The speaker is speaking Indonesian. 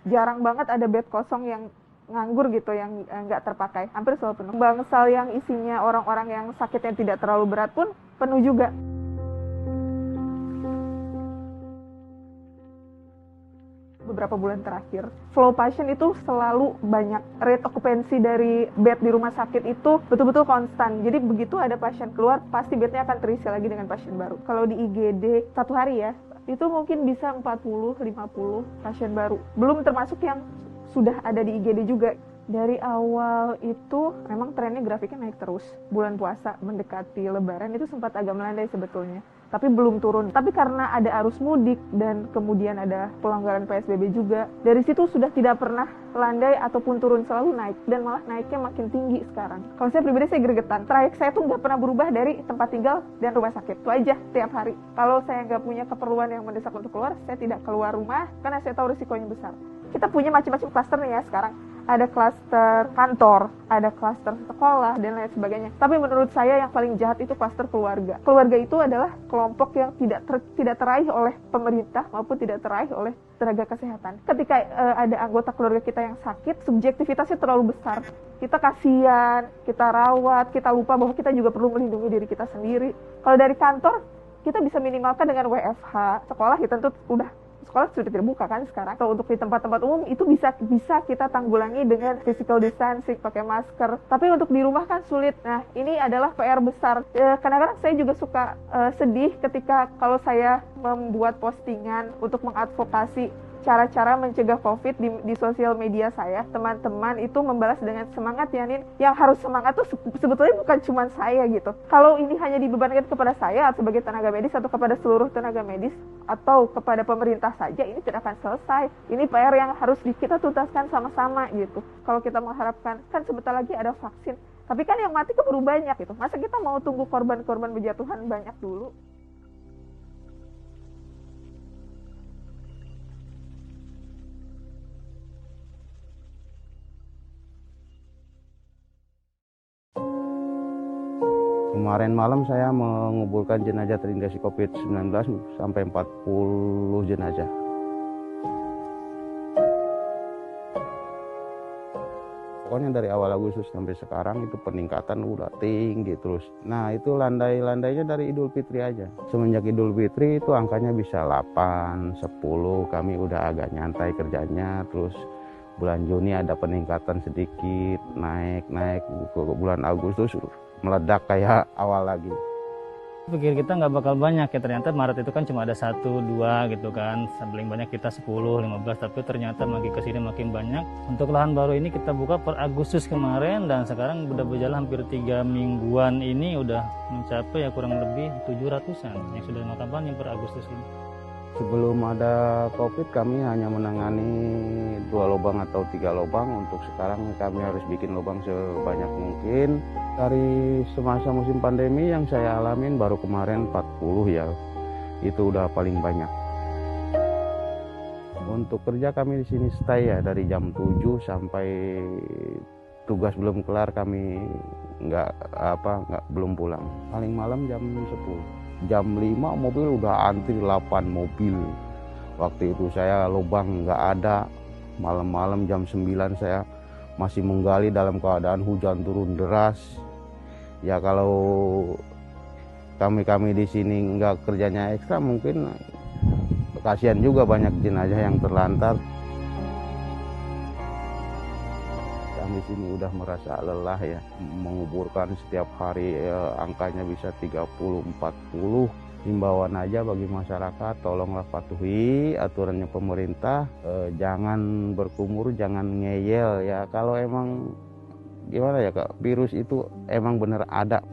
Jarang banget ada bed kosong yang nganggur gitu, yang nggak terpakai. Hampir selalu penuh. Bangsal yang isinya orang-orang yang sakitnya tidak terlalu berat pun penuh juga. Beberapa bulan terakhir, flow pasien itu selalu banyak. Rate okupansi dari bed di rumah sakit itu betul-betul konstan. Jadi begitu ada pasien keluar, pasti bednya akan terisi lagi dengan pasien baru. Kalau di IGD satu hari ya, itu mungkin bisa 40-50 pasien baru. Belum termasuk yang sudah ada di IGD juga. Dari awal itu memang trennya grafiknya naik terus. Bulan puasa mendekati lebaran itu sempat agak melandai sebetulnya, tapi belum turun. Tapi karena ada arus mudik dan kemudian ada pelonggaran PSBB juga, dari situ sudah tidak pernah landai ataupun turun, selalu naik, dan malah naiknya makin tinggi sekarang. Kalau saya pribadi, saya gregetan. Trayek saya tuh nggak pernah berubah dari tempat tinggal dan rumah sakit. Itu aja tiap hari. Kalau saya nggak punya keperluan yang mendesak untuk keluar, saya tidak keluar rumah karena saya tahu risikonya besar. Kita punya macam-macam klaster nih ya sekarang. Ada klaster kantor, ada klaster sekolah, dan lain sebagainya. Tapi menurut saya yang paling jahat itu klaster keluarga. Keluarga itu adalah kelompok yang tidak teraih oleh pemerintah maupun tidak teraih oleh tenaga kesehatan. Ketika ada anggota keluarga kita yang sakit, subjektivitasnya terlalu besar. Kita kasihan, kita rawat, kita lupa bahwa kita juga perlu melindungi diri kita sendiri. Kalau dari kantor, kita bisa minimalkan dengan WFH. Sekolah ya tentu sekolah sudah tidak buka kan sekarang. Kalau untuk di tempat-tempat umum itu bisa kita tanggulangi dengan physical distancing, pakai masker. Tapi untuk di rumah kan sulit. Nah, ini adalah PR besar. Kadang-kadang saya juga suka sedih ketika kalau saya membuat postingan untuk mengadvokasi cara-cara mencegah COVID di sosial media saya. Teman-teman itu membalas dengan semangat ya Nin. Yang harus semangat tuh sebetulnya bukan cuma saya gitu. Kalau ini hanya dibebankan kepada saya sebagai tenaga medis atau kepada seluruh tenaga medis atau kepada pemerintah saja, ini tidak akan selesai. Ini PR yang harus kita tuntaskan sama-sama gitu. Kalau kita mengharapkan, kan sebentar lagi ada vaksin. Tapi kan yang mati keburu banyak gitu. Masa kita mau tunggu korban-korban berjatuhan banyak dulu? Kemarin malam saya menguburkan jenazah terinfeksi COVID-19 sampai 40 jenazah. Pokoknya dari awal Agustus sampai sekarang itu peningkatan udah tinggi terus. Nah itu landainya dari Idul Fitri aja. Semenjak Idul Fitri itu angkanya bisa 8, 10, kami udah agak nyantai kerjanya. Terus bulan Juni ada peningkatan sedikit, naik. Ke bulan Agustus meledak kayak awal lagi. Pikir kita nggak bakal banyak ya, ternyata Maret itu kan cuma ada 1-2 gitu kan, paling banyak kita 10-15, tapi ternyata makin kesini makin banyak. Untuk lahan baru ini kita buka per Agustus kemarin dan sekarang udah berjalan hampir 3 mingguan ini udah mencapai ya kurang lebih 700-an yang sudah makan yang per Agustus ini. Sebelum ada COVID kami hanya menangani 2 lubang atau 3 lubang. Untuk sekarang kami harus bikin lubang sebanyak mungkin. Dari semasa musim pandemi yang saya alamin baru kemarin 40 ya. Itu udah paling banyak. Untuk kerja kami di sini stay ya dari jam 7 sampai tugas belum kelar kami belum pulang. Paling malam jam 10. Jam 5 mobil udah antri 8 mobil. Waktu itu saya lubang nggak ada. Malam-malam jam 9 saya masih menggali dalam keadaan hujan turun deras. Ya kalau kami di sini nggak kerjanya ekstra mungkin kasihan juga banyak jenazah yang terlantar. Di sini udah merasa lelah ya, menguburkan setiap hari angkanya bisa 30-40. Himbauan aja bagi masyarakat, tolonglah patuhi aturannya pemerintah, jangan berkumur, jangan ngeyel ya. Kalau emang gimana ya Kak, virus itu emang bener ada.